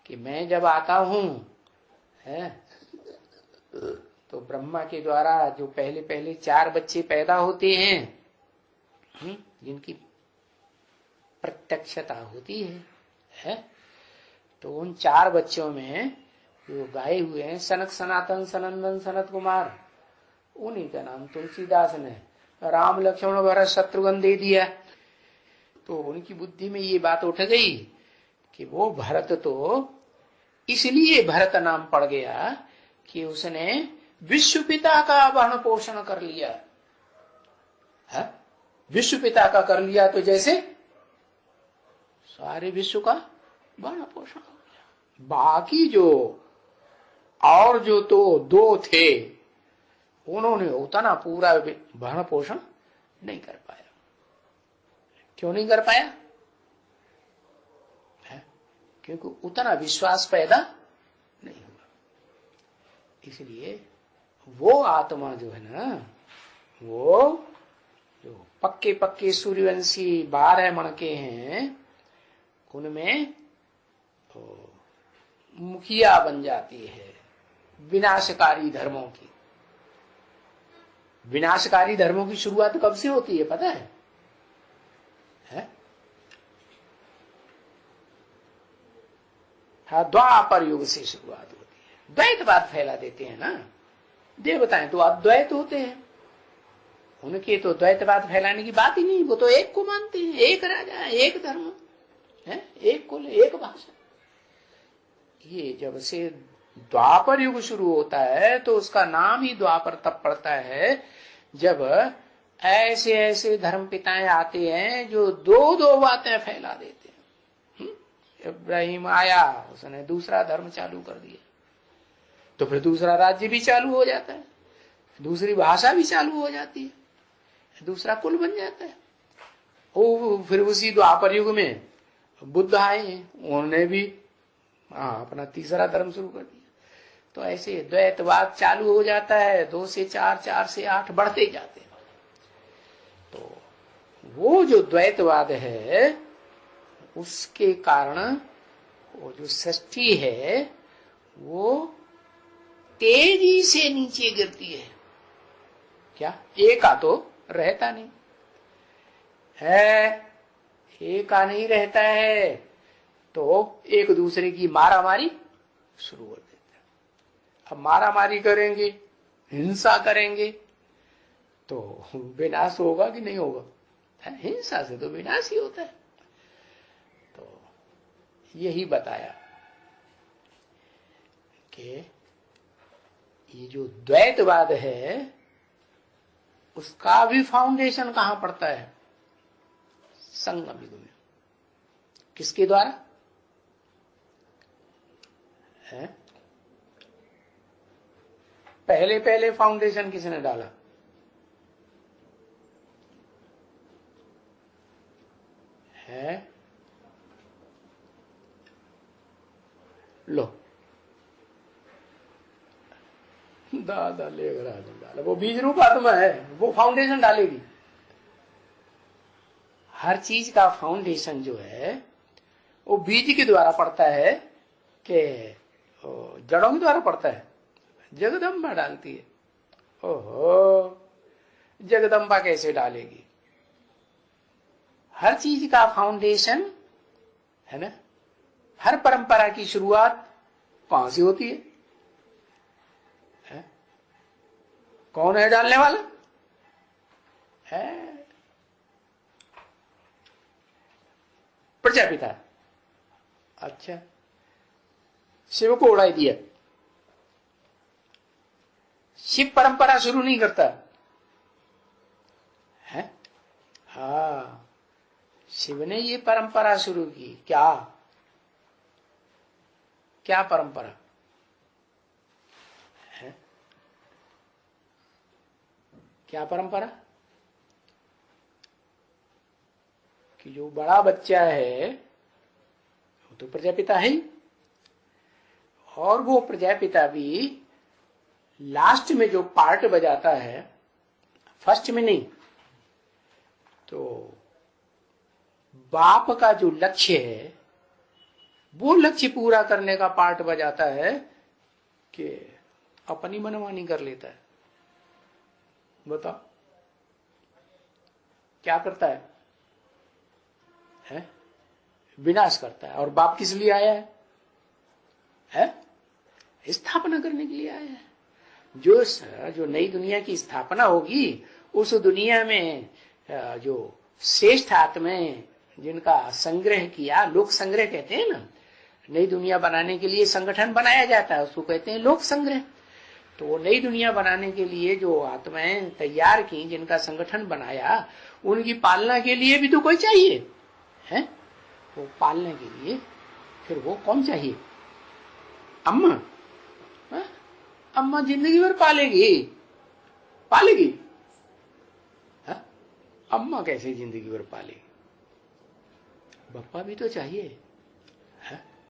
कि मैं जब आता हूं है तो ब्रह्मा के द्वारा जो पहले पहले 4 बच्चे पैदा होते हैं, जिनकी प्रत्यक्षता होती है, तो उन 4 बच्चों में जो गाए हुए हैं सनक सनातन सनंदन सनत कुमार, उन्हीं का नाम तुलसीदास ने राम लक्ष्मण भरत शत्रुघ्न दे दिया। तो उनकी बुद्धि में ये बात उठ गई कि वो भरत तो इसलिए भरत नाम पड़ गया कि उसने विश्व पिता का भरण पोषण कर लिया है। विश्व पिता का कर लिया तो जैसे सारे विश्व का भरण पोषण हो गया। बाकी जो और जो तो 2 थे उन्होंने उतना पूरा भरण पोषण नहीं कर पाया। क्यों नहीं कर पाया? क्योंकि उतना विश्वास पैदा नहीं हुआ। इसलिए वो आत्मा जो है ना, वो जो पक्के पक्के सूर्यवंशी 12 मन के हैं, उनमें तो मुखिया बन जाती है विनाशकारी धर्मों की। विनाशकारी धर्मों की शुरुआत कब से होती है पता है? हाँ, द्वापर युग से शुरुआत होती है। द्वैतवाद फैला देते हैं ना देवताएं, तो अद्वैत होते हैं। उनके तो द्वैतवाद फैलाने की बात ही नहीं, वो तो एक को मानते हैं, एक राजा, एक धर्म है, एक कुल, एक भाषा। ये जब से द्वापर युग शुरू होता है तो उसका नाम ही द्वापर तब पड़ता है जब ऐसे ऐसे धर्म पिताएं आते हैं जो 2 बातें फैला देते हैं। इब्राहिम आया, उसने दूसरा धर्म चालू कर दिया, तो फिर दूसरा राज्य भी चालू हो जाता है, दूसरी भाषा भी चालू हो जाती है, दूसरा कुल बन जाता है। ओ फिर उसी द्वापर युग में बुद्ध आए, उन्होंने भी अपना तीसरा धर्म शुरू कर दिया। तो ऐसे द्वैतवाद चालू हो जाता है, 2 से 4, 4 से 8 बढ़ते जाते हैं। तो वो जो द्वैतवाद है उसके कारण वो जो सृष्टि है वो तेजी से नीचे गिरती है। क्या एका तो रहता नहीं है, एका नहीं रहता है तो एक दूसरे की मारामारी शुरू हो देता है। अब मारामारी करेंगे, हिंसा करेंगे तो विनाश होगा कि नहीं होगा? हिंसा से तो विनाश ही होता है। तो यही बताया कि ये जो द्वैतवाद है उसका भी फाउंडेशन कहां पड़ता है? संगम युग में। किसके द्वारा है? पहले पहले फाउंडेशन किसने डाला? है लो दादा लेकर डाला, वो बीज रूप आत्मा है, वो फाउंडेशन डालेगी। हर चीज का फाउंडेशन जो है वो बीज के द्वारा पड़ता है कि जड़ों के द्वारा पड़ता है? जगदम्बा डालती है। ओहो, जगदम्बा कैसे डालेगी? हर चीज का फाउंडेशन है ना। हर परंपरा की शुरुआत कहां से होती है? कौन है डालने वाला? है प्रजापिता। अच्छा, शिव को उड़ाई दिया। शिव परंपरा शुरू नहीं करता है। हाँ, शिव ने ये परंपरा शुरू की। क्या क्या परंपरा है? क्या परंपरा? कि जो बड़ा बच्चा है वो तो प्रजापिता है ही, और वो प्रजापिता भी लास्ट में जो पार्ट बजाता है, फर्स्ट में नहीं। तो बाप का जो लक्ष्य है वो लक्ष्य पूरा करने का पार्ट बजाता है कि अपनी मनमानी कर लेता है। बताओ क्या करता है? विनाश करता है। और बाप किस लिए आया है? स्थापना करने के लिए आया है। जो नई दुनिया की स्थापना होगी, उस दुनिया में जो श्रेष्ठ आत्माएं जिनका संग्रह किया, लोक संग्रह कहते हैं ना, नई दुनिया बनाने के लिए संगठन बनाया जाता है, उसको कहते हैं लोक संग्रह। तो नई दुनिया बनाने के लिए जो आत्माएं तैयार की, जिनका संगठन बनाया, उनकी पालना के लिए भी तो कोई चाहिए है। वो पालने के लिए फिर वो कौन चाहिए? अम्मा। हा? अम्मा जिंदगी भर पालेगी हा? अम्मा कैसे जिंदगी भर पालेगी? बप्पा भी तो चाहिए।